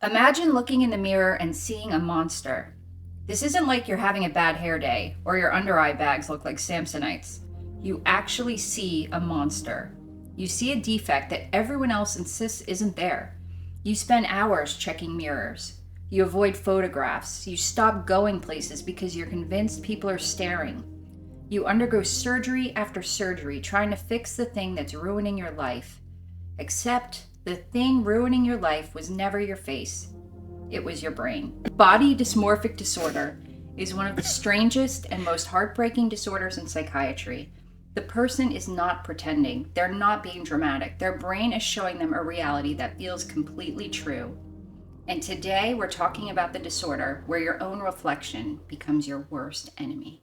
Imagine looking in the mirror and seeing a monster. This isn't like you're having a bad hair day or your under eye bags look like Samsonites. You actually see a monster. You see a defect that everyone else insists isn't there. You spend hours checking mirrors. You avoid photographs. You stop going places because you're convinced people are staring. You undergo surgery after surgery trying to fix the thing that's ruining your life. Except the thing ruining your life was never your face. It was your brain. Body dysmorphic disorder is one of the strangest and most heartbreaking disorders in psychiatry. The person is not pretending. They're not being dramatic. Their brain is showing them a reality that feels completely true. And today we're talking about the disorder where your own reflection becomes your worst enemy.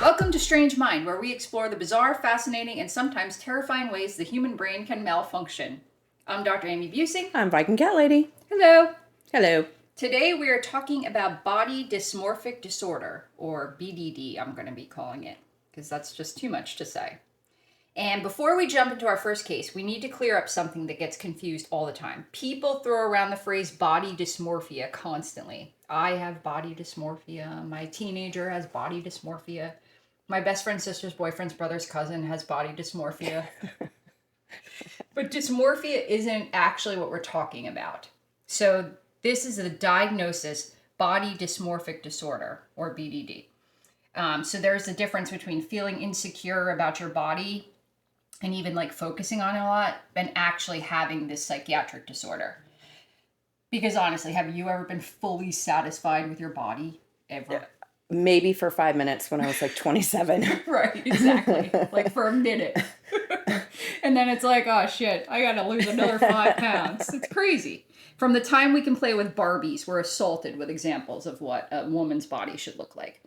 Welcome to Strange Mind, where we explore the bizarre, fascinating, and sometimes terrifying ways the human brain can malfunction. I'm Dr. Amy Busing. I'm Viking Cat Lady. Hello. Hello. Today we are talking about body dysmorphic disorder, or BDD, I'm going to be calling it, because that's just too much to say. And before we jump into our first case, we need to clear up something that gets confused all the time. People throw around the phrase body dysmorphia constantly. I have body dysmorphia. My teenager has body dysmorphia. My best friend's sister's boyfriend's brother's cousin has body dysmorphia. But dysmorphia isn't actually what we're talking about. So this is a diagnosis, body dysmorphic disorder, or BDD. So there's a difference between feeling insecure about your body and even like focusing on it a lot and actually having this psychiatric disorder. Because honestly, have you ever been fully satisfied with your body ever? Yeah. Maybe for 5 minutes when I was like 27. Right, exactly. Like for a minute. And then it's like, oh shit, I gotta lose another 5 pounds. It's crazy. From the time we can play with Barbies, we're assaulted with examples of what a woman's body should look like.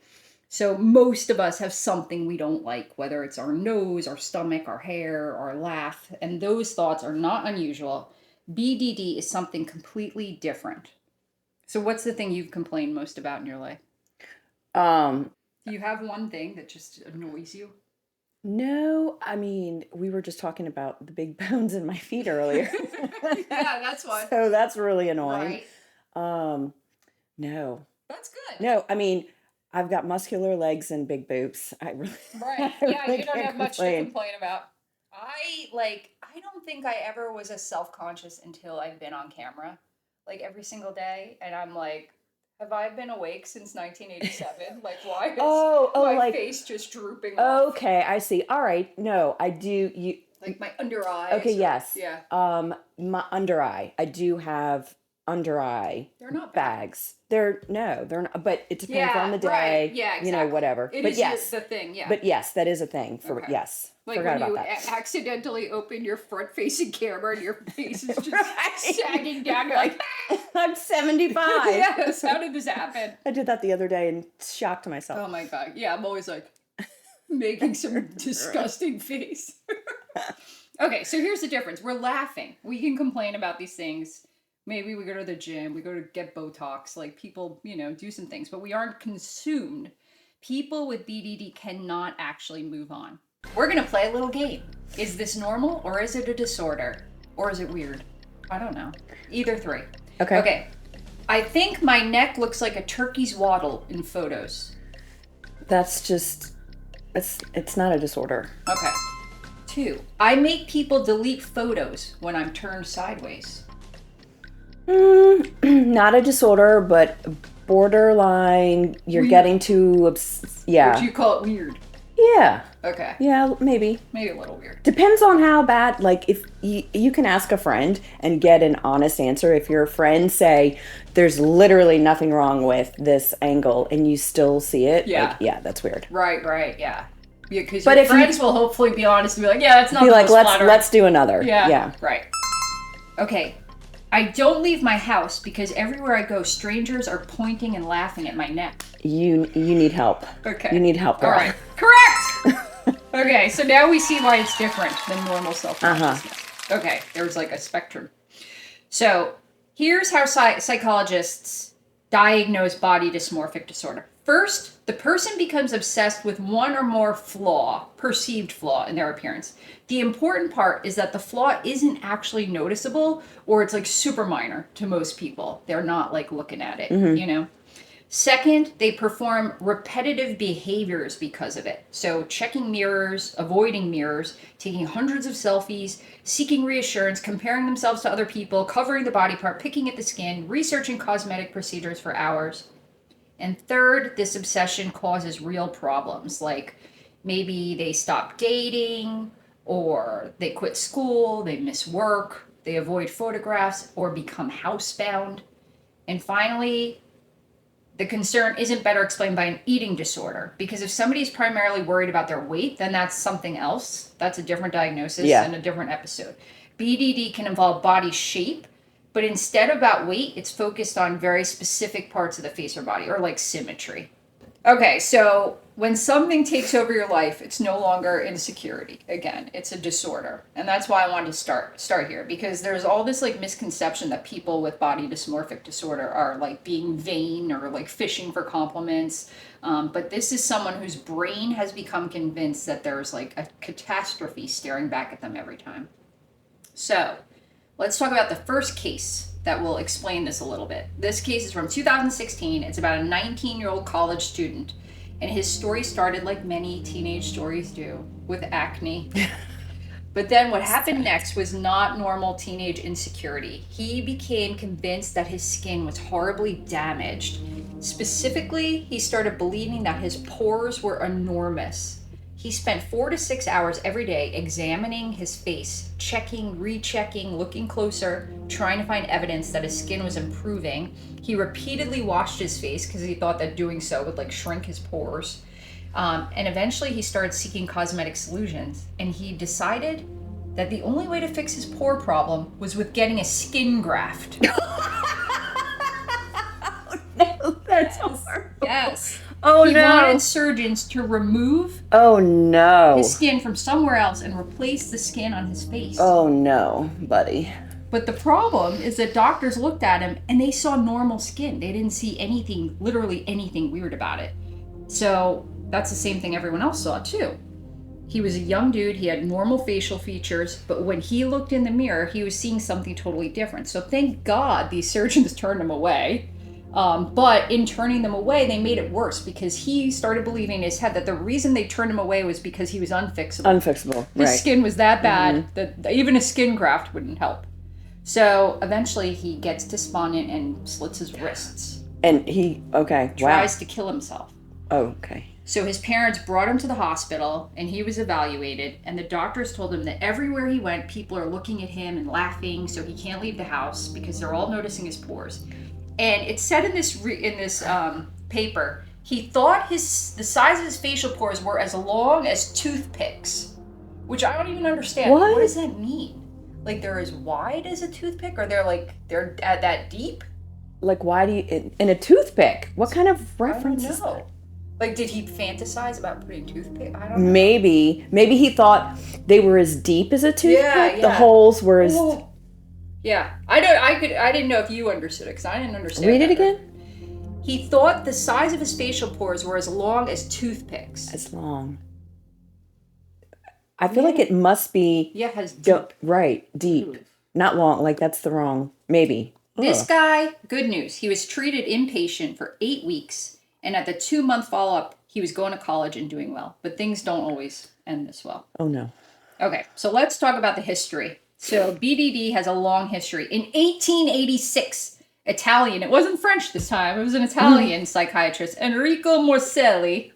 So most of us have something we don't like, whether it's our nose, our stomach, our hair, our laugh, and those thoughts are not unusual. BDD is something completely different. So what's the thing you've complained most about in your life? Do you have one thing that just annoys you? No, I mean, we were just talking about the big bones in my feet earlier. Yeah, that's why. So that's really annoying. Right. No. That's good. No, I mean, I've got muscular legs and big boobs. Right. I Yeah, really you don't can't have much to complain. complain about. I don't think I ever was as self-conscious until I've been on camera, like every single day, and I'm like, have I been awake since 1987? Like, why is my like, face just drooping off? Okay, I see. All right. No, I do. Like my under eyes. Okay, yes. Yeah. My under eye. I do have under eye They're not bad. bags. They're not, but it depends on the day. Right. Yeah, exactly. Whatever. It but is yes, the thing, yeah. But yes, that is a thing for yes. Like Forgot when you about that. accidentally open your front-facing camera and your face is just sagging down. You're like, I'm 75. Yes. How did this happen? I did that the other day and shocked myself. Oh my God. Yeah, I'm always like making some disgusting face. Okay, so here's the difference. We're laughing. We can complain about these things. Maybe we go to the gym, we go to get Botox, like people, do some things, but we aren't consumed. People with BDD cannot actually move on. We're going to play a little game. Is this normal or is it a disorder? Or is it weird? I don't know. Either three. Okay. I think my neck looks like a turkey's waddle in photos. That's just, it's not a disorder. Okay. 2, I make people delete photos when I'm turned sideways. Not a disorder, but borderline. You're weird. Getting to, yeah. Would you call it weird? Yeah. Okay. Yeah, maybe. Maybe a little weird. Depends on how bad, like if you can ask a friend and get an honest answer. If your friend say, there's literally nothing wrong with this angle and you still see it, yeah, that's weird. Right, yeah. Because your friends will hopefully be honest and be like, yeah, that's not the most flattering. Let's do another. Yeah. Right. Okay. I don't leave my house because everywhere I go, strangers are pointing and laughing at my neck. You need help. Okay. You need help, girl. All right. Correct! Okay, so now we see why it's different than normal self-consciousness. Okay, there's like a spectrum. So here's how psychologists diagnose body dysmorphic disorder. First, the person becomes obsessed with one or more perceived flaw in their appearance. The important part is that the flaw isn't actually noticeable, or it's like super minor to most people. They're not like looking at it, you know? Second, they perform repetitive behaviors because of it. So, checking mirrors, avoiding mirrors, taking hundreds of selfies, seeking reassurance, comparing themselves to other people, covering the body part, picking at the skin, researching cosmetic procedures for hours. And third, this obsession causes real problems, like maybe they stop dating, or they quit school, they miss work, they avoid photographs, or become housebound. And finally, the concern isn't better explained by an eating disorder, because if somebody's primarily worried about their weight, then that's something else. That's a different diagnosis and a different episode. BDD can involve body shape, but instead of about weight, it's focused on very specific parts of the face or body, or like symmetry. Okay, so when something takes over your life, it's no longer insecurity. Again, it's a disorder. And that's why I wanted to start here, because there's all this like misconception that people with body dysmorphic disorder are like being vain or like fishing for compliments. But this is someone whose brain has become convinced that there's like a catastrophe staring back at them every time. So let's talk about the first case that will explain this a little bit. This case is from 2016. It's about a 19-year-old college student. And his story started like many teenage stories do, with acne. But then what happened next was not normal teenage insecurity. He became convinced that his skin was horribly damaged. Specifically, he started believing that his pores were enormous. He spent 4 to 6 hours every day examining his face, checking, rechecking, looking closer, trying to find evidence that his skin was improving. He repeatedly washed his face because he thought that doing so would like shrink his pores. And eventually he started seeking cosmetic solutions, and he decided that the only way to fix his pore problem was with getting a skin graft. No, that's horrible. Yes. Oh, he no. wanted surgeons to remove his skin from somewhere else and replace the skin on his face. Oh, no, buddy. But the problem is that doctors looked at him and they saw normal skin. They didn't see anything, literally anything weird about it. So that's the same thing everyone else saw too. He was a young dude, he had normal facial features, but when he looked in the mirror, he was seeing something totally different. So thank God these surgeons turned him away. But in turning them away, they made it worse, because he started believing in his head that the reason they turned him away was because he was unfixable. Unfixable, right. His skin was that bad that even a skin graft wouldn't help. So eventually he gets despondent and slits his wrists. And he, tries to kill himself. Oh, okay. So his parents brought him to the hospital, and he was evaluated, and the doctors told him that everywhere he went, people are looking at him and laughing, so he can't leave the house because they're all noticing his pores. And it said in this paper, he thought the size of his facial pores were as long as toothpicks, which I don't even understand. What does that mean? Like they're as wide as a toothpick, or they're at that deep? Like, why do you in a toothpick? What kind of reference is that? Like, did he fantasize about putting toothpick? I don't know. Maybe he thought they were as deep as a toothpick. Yeah. The holes were as. Yeah, I didn't know if you understood it, because I didn't understand. Read it again. He thought the size of his facial pores were as long as toothpicks. As long. I feel like it must be. Yeah, it has deep. Right, deep. Ooh. Not long. Like that's the wrong. Maybe. This guy, good news. He was treated inpatient for 8 weeks, and at the 2-month follow-up, he was going to college and doing well. But things don't always end this well. Oh no. Okay, so let's talk about the history. So BDD has a long history. In 1886, Italian, it wasn't French this time, it was an Italian psychiatrist, Enrico Morselli,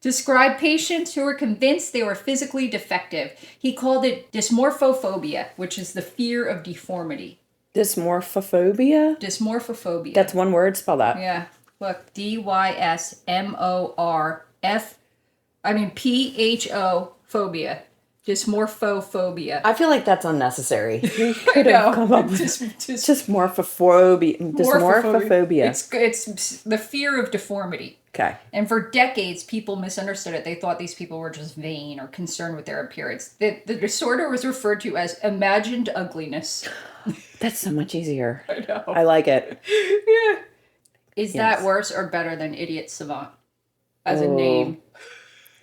described patients who were convinced they were physically defective. He called it dysmorphophobia, which is the fear of deformity. Dysmorphophobia? Dysmorphophobia. That's one word? Spell that. Yeah. Look, PHO phobia. Dysmorphophobia. I feel like that's unnecessary. You could have come up with dysmorphophobia. Dysmorphophobia. It's the fear of deformity. Okay. And for decades, people misunderstood it. They thought these people were just vain or concerned with their appearance. The disorder was referred to as imagined ugliness. That's so much easier. I know. I like it. Yeah. Is that worse or better than idiot savant? as a name.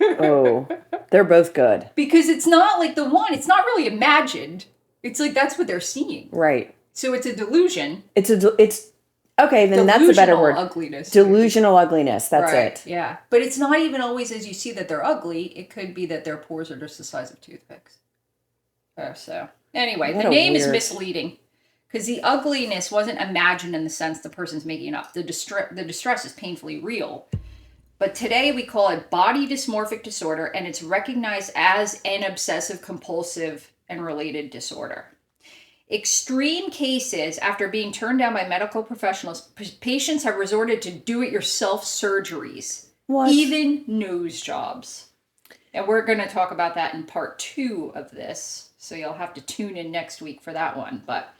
Oh, they're both good. Because it's not like it's not really imagined. It's like that's what they're seeing. Right. So it's a delusion. It's okay, then that's a better word. Ugliness. Delusional ugliness. That's right, it. Yeah. But it's not even always as you see that they're ugly. It could be that their pores are just the size of toothpicks. So anyway, the name is misleading. Because the ugliness wasn't imagined in the sense the person's making it up. The distress is painfully real. But today we call it body dysmorphic disorder, and it's recognized as an obsessive-compulsive and related disorder. Extreme cases, after being turned down by medical professionals, patients have resorted to do-it-yourself surgeries, even nose jobs. And we're going to talk about that in part 2 of this, so you'll have to tune in next week for that one. But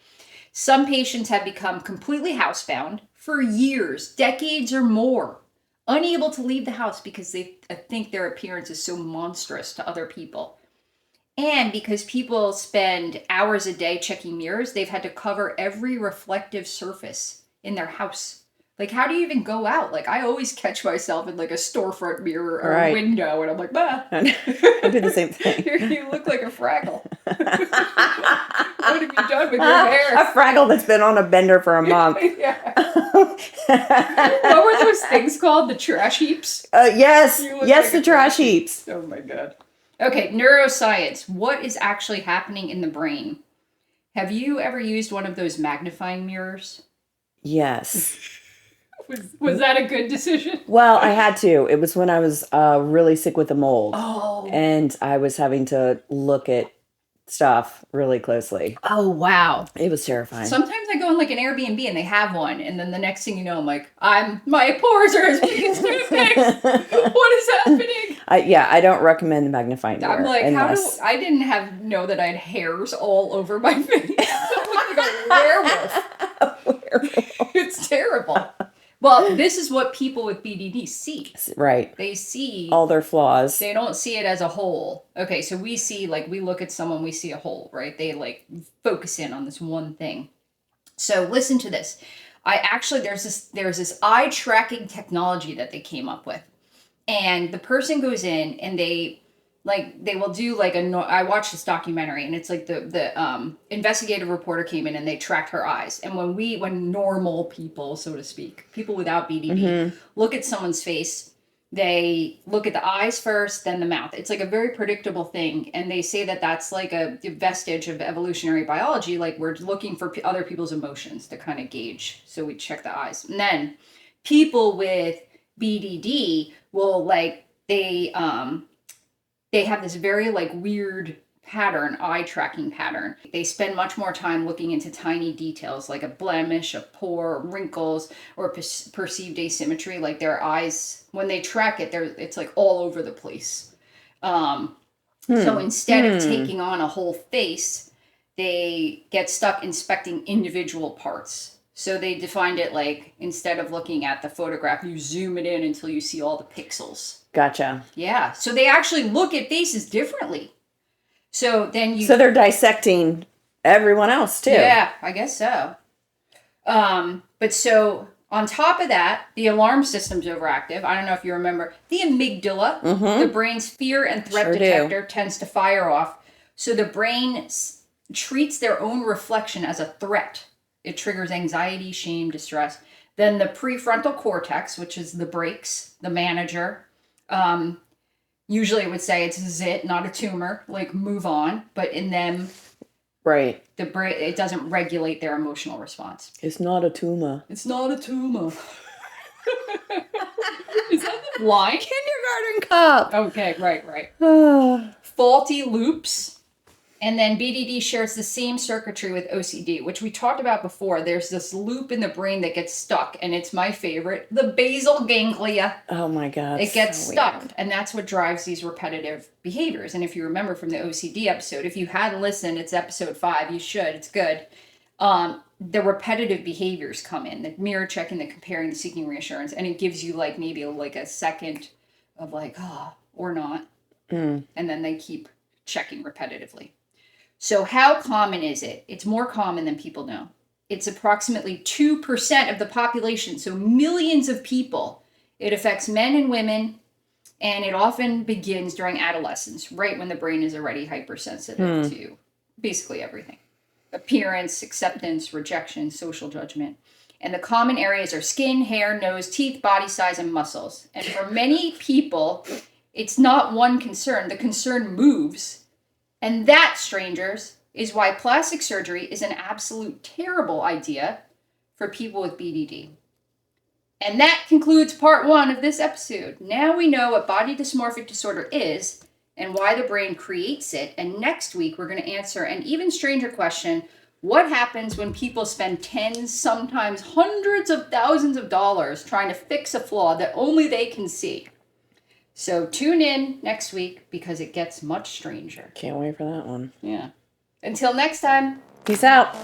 some patients have become completely housebound for years, decades or more, unable to leave the house because they think their appearance is so monstrous to other people. And because people spend hours a day checking mirrors, they've had to cover every reflective surface in their house. Like, how do you even go out? Like, I always catch myself in, like, a storefront mirror or a window, and I'm like, bah. I do the same thing. You look like a Fraggle. What have you done with your hair? A Fraggle that's been on a bender for a month. Yeah. What were those things called? The trash heaps? Yes, like the trash heaps. Oh, my God. Okay, neuroscience. What is actually happening in the brain? Have you ever used one of those magnifying mirrors? Yes. Was that a good decision? Well, I had to. It was when I was really sick with a mold. Oh. And I was having to look at stuff really closely. Oh, wow. It was terrifying. Sometimes I go in like an Airbnb and they have one, and then the next thing you know, I'm like, my pores are as big as toothpicks. What is happening? I don't recommend the magnifying mirror. I'm like, I didn't know that I had hairs all over my face. I look like a werewolf. It's terrible. Well, this is what people with BDD see. Right. They see all their flaws. They don't see it as a whole. Okay, so we see, like, we look at someone, we see a whole, right? They, like, focus in on this one thing. So listen to this. There's this eye tracking technology that they came up with. And the person goes in and they will do like I watched this documentary, and it's like the investigative reporter came in and they tracked her eyes. And when normal people, so to speak, people without BDD, look at someone's face, they look at the eyes first, then the mouth. It's like a very predictable thing. And they say that that's like a vestige of evolutionary biology. Like, we're looking for other people's emotions to kind of gauge. So we check the eyes. And then people with BDD will they have this very like weird pattern, eye tracking pattern. They spend much more time looking into tiny details like a blemish, a pore, wrinkles, or perceived asymmetry. Like, their eyes, when they track it, it's like all over the place. So instead of taking on a whole face, they get stuck inspecting individual parts. So they defined it like, instead of looking at the photograph, you zoom it in until you see all the pixels. Gotcha. Yeah. So they actually look at faces differently. So then So they're dissecting everyone else too. Yeah, I guess so. But so on top of that, the alarm system's overactive. I don't know if you remember. The amygdala, the brain's fear and threat detector, tends to fire off. So the brain treats their own reflection as a threat. It triggers anxiety, shame, distress. Then the prefrontal cortex, which is the brakes, the manager. Usually it would say it's a zit, not a tumor, like move on. But in them, right, the brain, it doesn't regulate their emotional response. It's not a tumor. It's not a tumor. Is that the line? Kindergarten cup. Okay, right. Faulty loops. And then BDD shares the same circuitry with OCD, which we talked about before. There's this loop in the brain that gets stuck, and it's my favorite, the basal ganglia. Oh my God. It gets stuck, and that's what drives these repetitive behaviors. And if you remember from the OCD episode, if you hadn't listened, it's episode 5, you should, it's good. The repetitive behaviors come in, the mirror checking, the comparing, the seeking reassurance, and it gives you like maybe like a second of like, or not. And then they keep checking repetitively. So how common is it? It's more common than people know. It's approximately 2% of the population, so millions of people. It affects men and women, And it often begins during adolescence, right when the brain is already hypersensitive to basically everything. Appearance, acceptance, rejection, social judgment. And the common areas are skin, hair, nose, teeth, body size, and muscles. And for many people, it's not one concern. The concern moves. And that, strangers, is why plastic surgery is an absolute terrible idea for people with BDD. And that concludes part 1 of this episode. Now we know what body dysmorphic disorder is and why the brain creates it. And next week, we're going to answer an even stranger question. What happens when people spend tens, sometimes hundreds of thousands of dollars trying to fix a flaw that only they can see? So tune in next week because it gets much stranger. Can't wait for that one. Yeah. Until next time. Peace out.